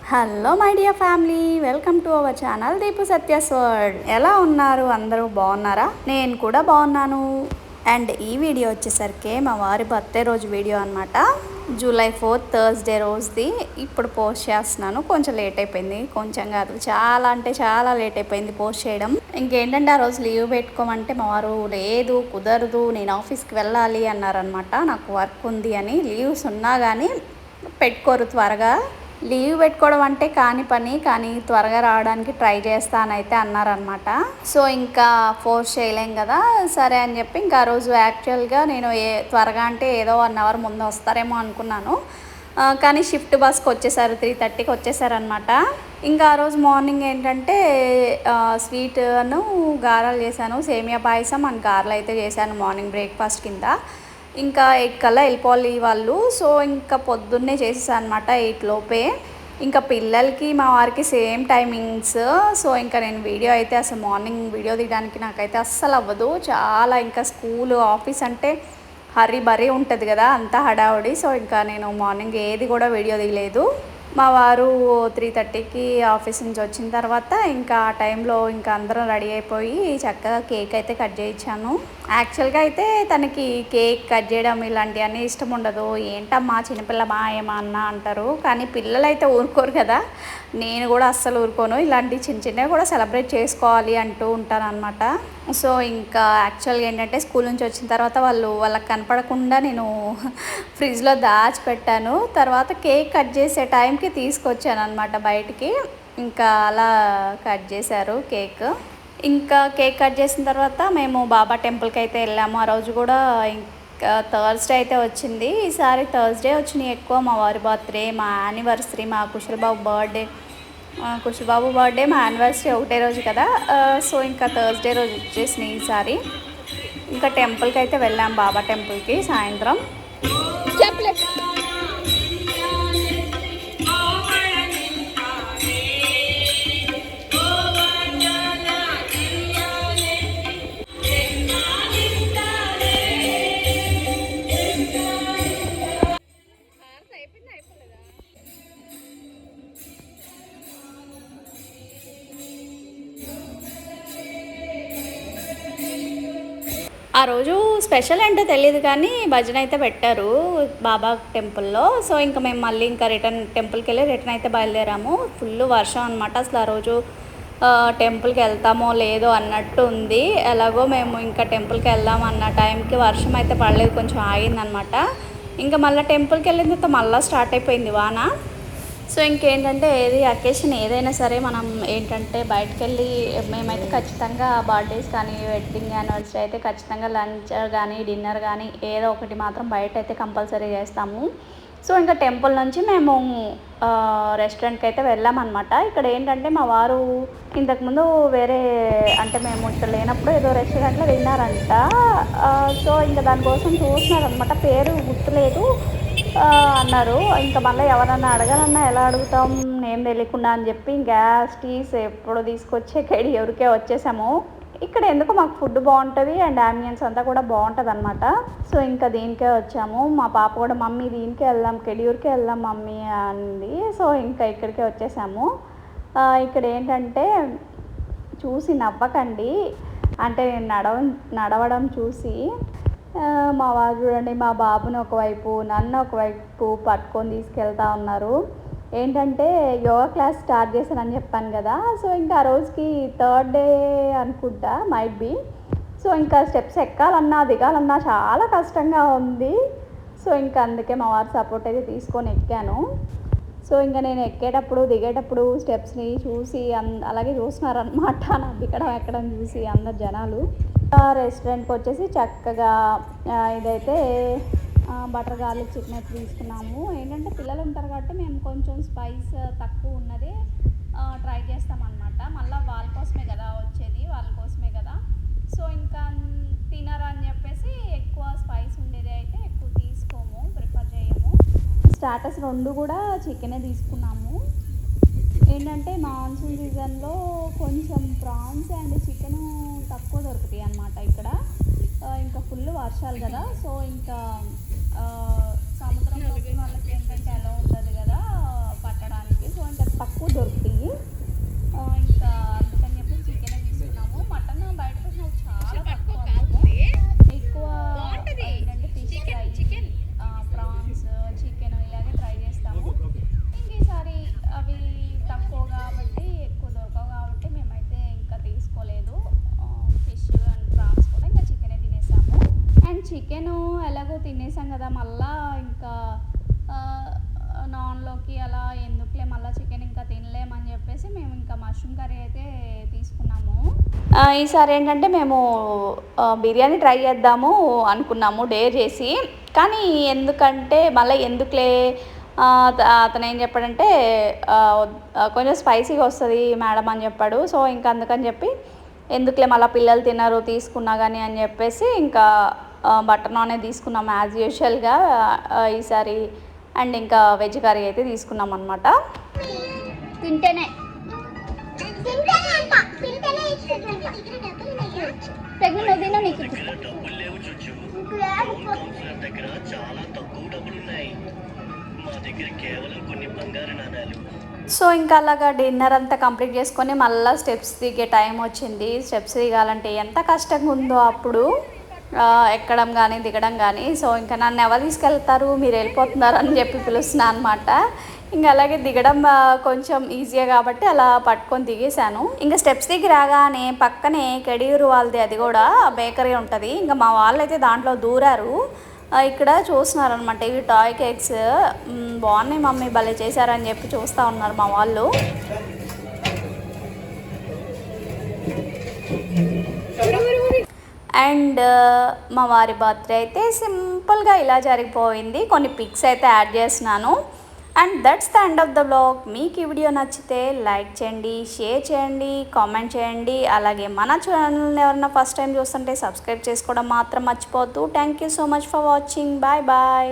Hello my dear family, welcome to our channel Deepu Satya's world. ఎలా ఉన్నారు? అందరూ బాగున్నారా? నేను కూడా బాగున్నాను. అండ్ ఈ వీడియో వచ్చేసరికి మా వారి బర్త్డే రోజు వీడియో అనమాట. జూలై 4th థర్స్డే రోజుది ఇప్పుడు పోస్ట్ చేస్తున్నాను. కొంచెం లేట్ అయిపోయింది, కొంచెం కాదు చాలా అంటే చాలా లేట్ అయిపోయింది పోస్ట్ చేయడం. ఇంకేంటంటే ఆ రోజు లీవ్ పెట్టుకోమంటే మా వారు లేదు కుదరదు, నేను ఆఫీస్కి వెళ్ళాలి అన్నారనమాట. నాకు వర్క్ ఉంది అని. లీవ్స్ ఉన్నా కానీ పెట్టుకోరు త్వరగా. లీవ్ పెట్టుకోవడం అంటే కాని పని, కానీ త్వరగా రావడానికి ట్రై చేస్తానైతే అన్నారనమాట. సో ఇంకా ఫోర్స్ చేయలేం కదా, సరే అని చెప్పి ఇంకా ఆ రోజు యాక్చువల్గా నేను త్వరగా అంటే ఏదో 1 hour ముందు వస్తారేమో అనుకున్నాను. కానీ షిఫ్ట్ బస్కి వచ్చేసారు, 3:30కి వచ్చేసారనమాట. ఇంకా ఆ రోజు మార్నింగ్ ఏంటంటే స్వీట్ను గారెలు చేశాను, సేమియా పాయసం అండ్ గారెలు అయితే చేశాను మార్నింగ్ బ్రేక్ఫాస్ట్ కింద. ఇంకా 8 కల్లా వెళ్ళిపోవాలి వాళ్ళు. సో ఇంకా పొద్దున్నే చేసేసాను అనమాట 8 లోపే. ఇంకా పిల్లలకి మా వారికి సేమ్ టైమింగ్స్. సో ఇంకా నేను వీడియో అయితే అసలు మార్నింగ్ వీడియో తీయడానికి నాకైతే అస్సలు అవ్వదు. చాలా ఇంకా స్కూల్ ఆఫీస్ అంటే హరీ బరీ ఉంటుంది కదా, అంతా హడావుడి. సో ఇంకా నేను మార్నింగ్ ఏది కూడా వీడియో తీయలేదు. మా వారు 3:30కి ఆఫీస్ నుంచి వచ్చిన తర్వాత ఇంకా ఆ టైంలో ఇంకా అందరం రెడీ అయిపోయి చక్కగా కేక్ అయితే కట్ చేయించాను. యాక్చువల్గా అయితే తనకి కేక్ కట్ చేయడం ఇలాంటివన్నీ ఇష్టం ఉండదు. ఏంటమ్మా చిన్నపిల్ల మా ఏమన్నా అంటారు, కానీ పిల్లలు అయితే ఊరుకోరు కదా. నేను కూడా అస్సలు ఊరుకోను, ఇలాంటి చిన్న చిన్నవి కూడా సెలబ్రేట్ చేసుకోవాలి అంటూ ఉంటాను అనమాట. సో ఇంకా యాక్చువల్గా ఏంటంటే స్కూల్ నుంచి వచ్చిన తర్వాత వాళ్ళకి కనపడకుండా నేను ఫ్రిడ్జ్లో దాచిపెట్టాను. తర్వాత కేక్ కట్ చేసే టైంకి తీసుకొచ్చాను అనమాట బయటికి. ఇంకా అలా కట్ చేశారు కేక్. ఇంకా కేక్ కట్ చేసిన తర్వాత మేము బాబా టెంపుల్కి అయితే వెళ్ళాము. ఆ రోజు కూడా ఇంకా థర్స్డే అయితే వచ్చింది. ఈసారి థర్స్డే వచ్చినాయి ఎక్కువ. మా వారి బర్త్డే, మా యానివర్సరీ, మా కుషల్బాబు బర్త్డే, మా యానివర్సరీ ఒకటే రోజు కదా. సో ఇంకా థర్స్డే రోజు వచ్చేసినాయి ఈసారి. ఇంకా టెంపుల్కి అయితే వెళ్ళాం, బాబా టెంపుల్కి సాయంత్రం. ఆ రోజు స్పెషల్ ఏంటో తెలియదు కానీ భజన అయితే పెట్టారు బాబా టెంపుల్లో. సో ఇంకా మేము మళ్ళీ ఇంకా టెంపుల్కి వెళ్ళి రిటర్న్ అయితే బయలుదేరాము. ఫుల్ వర్షం అనమాట. అసలు ఆ రోజు టెంపుల్కి వెళ్తామో లేదో అన్నట్టు ఉంది. ఎలాగో మేము ఇంకా టెంపుల్కి వెళ్దాం అన్న టైంకి వర్షం అయితే పడలేదు, కొంచెం ఆగిందనమాట. ఇంకా మళ్ళీ టెంపుల్కి వెళ్ళిన తర్వాత మళ్ళీ స్టార్ట్ అయిపోయింది వాన. సో ఇంకేంటంటే అకేషన్ ఏదైనా సరే మనం ఏంటంటే బయటకు వెళ్ళి మేమైతే ఖచ్చితంగా బర్త్డేస్ కానీ వెడ్డింగ్ యానివర్సరీ అయితే ఖచ్చితంగా లంచ్ కానీ డిన్నర్ కానీ ఏదో ఒకటి మాత్రం బయట అయితే కంపల్సరీ చేస్తాము. సో ఇంకా టెంపుల్ నుంచి మేము రెస్టారెంట్కి అయితే వెళ్ళామన్నమాట. ఇక్కడ ఏంటంటే మా వారు ఇంతకుముందు వేరే అంటే మేము ఇక్కడ లేనప్పుడు ఏదో రెస్టారెంట్లో తిన్నారంట. సో ఇంకా దానికోసం చూస్తున్నారనమాట, పేరు గుర్తులేదు అన్నారు. ఇంకా మళ్ళీ ఎవరన్నా అడగాలన్నా ఎలా అడుగుతాం ఏం తెలియకుండా అని చెప్పి గ్యాస్ టీస్ ఎప్పుడు తీసుకొచ్చే ఎవరికే వచ్చేసాము. ఇక్కడ ఎందుకు మాకు ఫుడ్ బాగుంటుంది అండ్ అంబియన్స్ అంతా కూడా బాగుంటుంది అనమాట. సో ఇంకా దీనికే వచ్చాము. మా పాప కూడా మమ్మీ దీనికే వెళ్దాం, కెడియూర్కే వెళ్దాం మమ్మీ అంది. సో ఇంకా ఇక్కడికే వచ్చేసాము. ఇక్కడ ఏంటంటే చూసి నవ్వకండి, అంటే నడవడం చూసి మా వారు చూడండి మా బాబుని ఒకవైపు నన్ను ఒకవైపు పట్టుకొని తీసుకెళ్తా ఉన్నారు. ఏంటంటే యోగా క్లాస్ స్టార్ట్ చేశానని చెప్పాను కదా. సో ఇంకా ఆ రోజుకి 3rd డే అనుకుంటా, మైట్ బి. సో ఇంకా స్టెప్స్ ఎక్కాలన్నా దిగాలన్నా చాలా కష్టంగా ఉంది. సో ఇంకా అందుకే మా వారి సపోర్ట్ అయితే తీసుకొని ఎక్కాను. సో ఇంకా నేను ఎక్కేటప్పుడు దిగేటప్పుడు స్టెప్స్ని చూసి అలాగే చూస్తున్నారనమాట, నా దిగడం ఎక్కడం చూసి అందరు జనాలు. రెస్టారెంట్కి వచ్చేసి చక్కగా ఇదైతే బటర్ గార్లిక్ చికెన్ అయితే తీసుకున్నాము. ఏంటంటే పిల్లలు ఉంటారు కాబట్టి మేము కొంచెం స్పైస్ తక్కువ ఉన్నది ట్రై చేస్తామన్నమాట. మళ్ళీ వాళ్ళ కోసమే కదా వచ్చేది, వాళ్ళ కోసమే కదా. సో ఇంకా తినరు అని చెప్పేసి ఎక్కువ స్పైస్ ఉండేది అయితే ఎక్కువ తీసుకోము, ప్రిఫర్ చేయము. స్టార్టర్స్ 2 కూడా చికెనే తీసుకున్నాము. ఏంటంటే మాన్సూన్ సీజన్లో కొంచెం ప్రాన్స్ అండ్ చికెను తక్కువ దొరుకుతాయి అన్నమాట ఇక్కడ. ఇంకా ఫుల్ వర్షాలు కదా. సో ఇంకా సముద్రంలో వాళ్ళకి ఏంటంటే ఎలా ఉండదు కదా పట్టడానికి. సో ఇంకా కదా, మళ్ళీ ఇంకా నాన్లోకి అలా ఎందుకులే మళ్ళీ చికెన్ ఇంకా తినలేమని చెప్పేసి మేము ఇంకా మష్రూమ్ కర్రీ అయితే తీసుకున్నాము. ఈసారి ఏంటంటే మేము బిర్యానీ ట్రై చేద్దాము అనుకున్నాము డేర్ చేసి, కానీ ఎందుకంటే మళ్ళీ ఎందుకులే అతను ఏం చెప్పాడంటే కొంచెం స్పైసీగా వస్తుంది మేడం అని చెప్పాడు. సో ఇంకా అందుకని చెప్పి ఎందుకులే మళ్ళీ పిల్లలు తినరు తీసుకున్నా కానీ అని చెప్పేసి ఇంకా బటర్ నానే తీసుకున్నాం యాజ్ యూజువల్గా ఈసారి. అండ్ ఇంకా వెజ్ కర్రీ అయితే తీసుకున్నాం అనమాట. తింటేనే సో ఇంకా అలాగా డిన్నర్ అంతా కంప్లీట్ చేసుకొని మళ్ళీ స్టెప్స్ దిగే టైం వచ్చింది. స్టెప్స్ దిగాలంటే ఎంత కష్టంగా ఉందో అప్పుడు, ఎక్కడం కానీ దిగడం కానీ. సో ఇంకా నన్ను ఎవరు తీసుకెళ్తారు, మీరు వెళ్ళిపోతున్నారు అని చెప్పి పిలుస్తున్నాను అనమాట. ఇంకా అలాగే దిగడం కొంచెం ఈజీగా కాబట్టి అలా పట్టుకొని దిగేశాను. ఇంకా స్టెప్స్ దిగి రాగానే పక్కనే కెడియూరు వాళ్ళది అది కూడా బేకరీ ఉంటుంది. ఇంకా మా వాళ్ళు అయితే దాంట్లో దూరారు. ఇక్కడ చూస్తున్నారు అనమాట, ఇవి టాయ్ కేక్స్ బాగున్నాయి మమ్మీ భలే చేశారని చెప్పి చూస్తూ ఉన్నారు మా వాళ్ళు. అండ్ మా వారి బర్త్డే అయితే సింపుల్గా ఇలా జరిగిపోయింది. కొన్ని పిక్స్ అయితే యాడ్ చేస్తున్నాను. And that's the end of the vlog. మీకు ఈ వీడియో నచ్చితే లైక్ చేయండి, షేర్ చేయండి, కామెంట్ చేయండి. అలాగే మన ఛానల్ని ఎవరైనా ఫస్ట్ టైం చూస్తుంటే సబ్స్క్రైబ్ చేసుకోవడం మాత్రం మర్చిపోవద్దు. Thank you so much for watching. Bye bye.